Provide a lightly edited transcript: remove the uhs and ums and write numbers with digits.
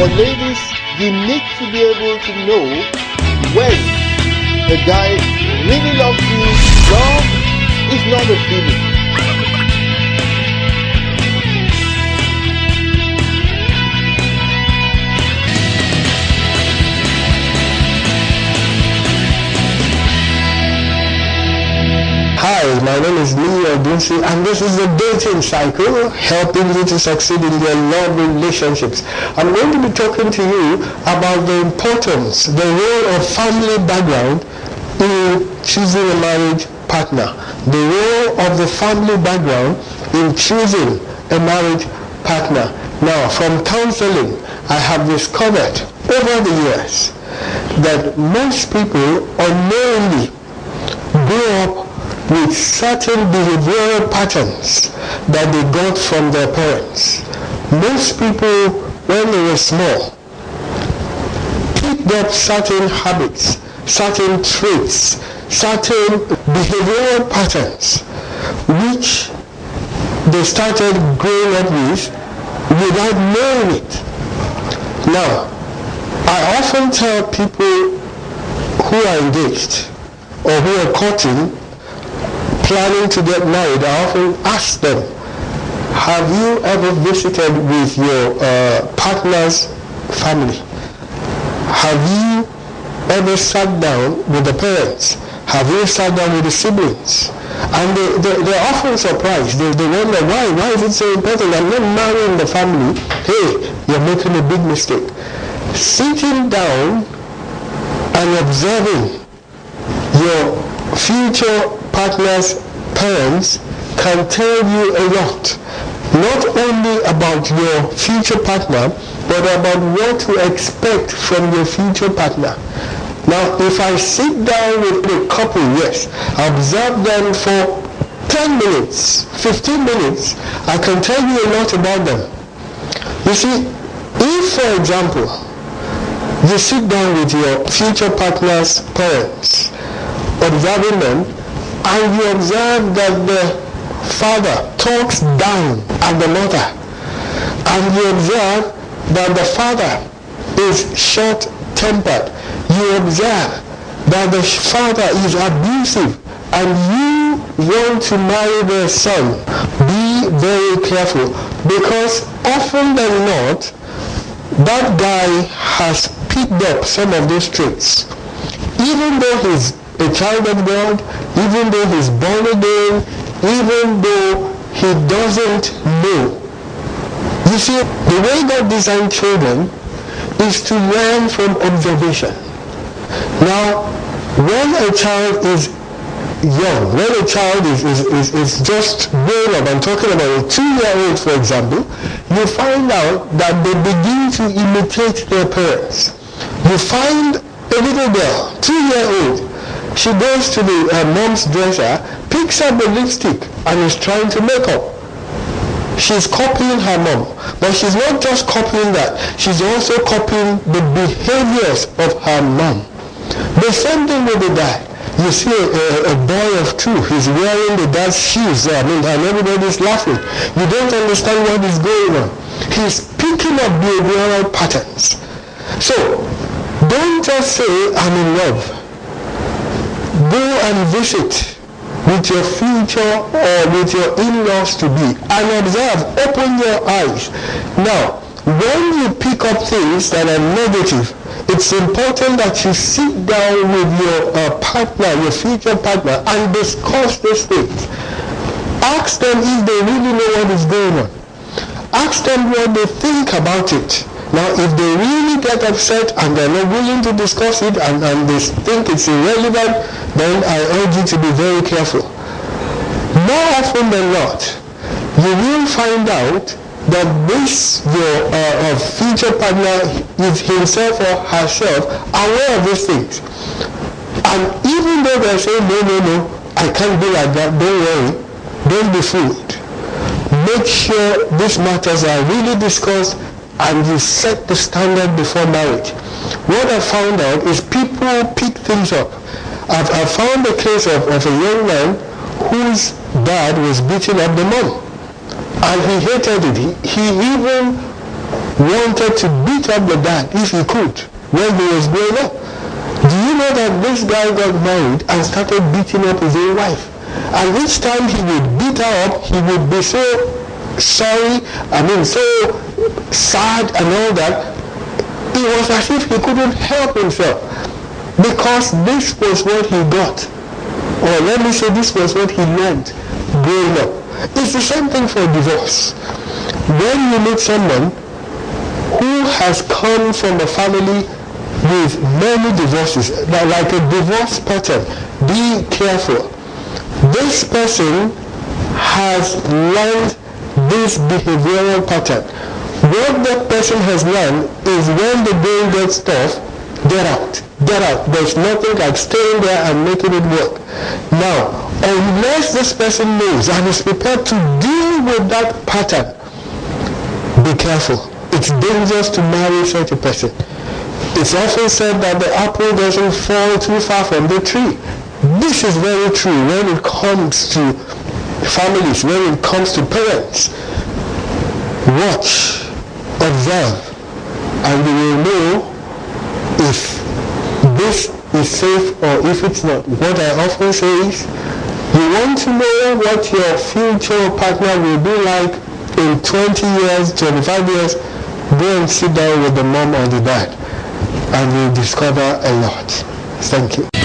For ladies, you need to be able to know when the guy really loves you. Love is not a feeling. Hi, my name is Niyi Odunsi, and this is the dating cycle, helping you to succeed in your love relationships. I'm going to be talking to you about the importance, the role of family background in choosing a marriage partner. The role of the family background in choosing a marriage partner. Now, from counseling, I have discovered over the years that most people unknowingly grow up with certain behavioral patterns that they got from their parents. Most people, when they were small, picked up certain habits, certain traits, certain behavioral patterns, which they started growing up with without knowing it. Now, I often tell people who are engaged or who are courting, planning to get married, I often ask them, have you ever visited with your partner's family? Have you ever sat down with the parents? Have you sat down with the siblings? And they're often surprised. They wonder, why is it so important? I'm not marrying the family. Hey, you're making a big mistake. Sitting down and observing your future partner's parents can tell you a lot, not only about your future partner, but about what to expect from your future partner. Now, if I sit down with a couple, yes, observe them for 10 minutes, 15 minutes, I can tell you a lot about them. You see, if, for example, you sit down with your future partner's parents, observing them, and you observe that the father talks down at the mother, and you observe that the father is short-tempered, you observe that the father is abusive, and you want to marry their son, be very careful, because often than not, that guy has picked up some of those traits. Even though he's a child of God, even though he's born again, even though he doesn't know. You see, the way God designed children is to learn from observation. Now, when a child is young, when a child is just grown up, I'm talking about a 2-year-old, for example, you find out that they begin to imitate their parents. You find a little girl, 2-year-old, she goes to the mom's dresser, picks up the lipstick, and is trying to make up. She's copying her mom. But she's not just copying that. She's also copying the behaviors of her mom. The same thing with the guy. You see a boy of 2, he's wearing the dad's shoes, and everybody's laughing. You don't understand what is going on. He's picking up behavioral patterns. So, don't just say, I'm in love. Go and visit with your future or with your in-laws to be and observe, open your eyes. Now, when you pick up things that are negative, it's important that you sit down with your partner, your future partner, and discuss these things. Ask them if they really know what is going on. Ask them what they think about it. Now, if they really get upset and they're not willing to discuss it and they think it's irrelevant, then I urge you to be very careful. More often than not, you will find out that your future partner is himself or herself aware of these things. And even though they're saying, no, I can't be like that, don't worry, don't be fooled. Make sure these matters are really discussed and you set the standard before marriage. What I found out is people pick things up. I found a case of a young man whose dad was beating up the mom. And he hated it. He even wanted to beat up the dad if he could when he was growing up. Do you know that this guy got married and started beating up his own wife? And each time he would beat her up, he would be so sorry, so sad and all that. It was as if he couldn't help himself, because this was what he got. Or let me say, this was what he learned growing up. It's the same thing for divorce. When you meet someone who has come from a family with many divorces, like a divorce pattern, be careful. This person has learned this behavioral pattern. What that person has learned is when the going gets tough, get out. Get out. There's nothing like staying there and making it work. Now, unless this person knows and is prepared to deal with that pattern, be careful. It's dangerous to marry such a person. It's often said that the apple doesn't fall too far from the tree. This is very true when it comes to families, when it comes to parents. Watch, observe, and you will know if this is safe or if it's not. What I often say is, you want to know what your future partner will be like in 20 years, 25 years, go and sit down with the mom or the dad, and you'll discover a lot. Thank you.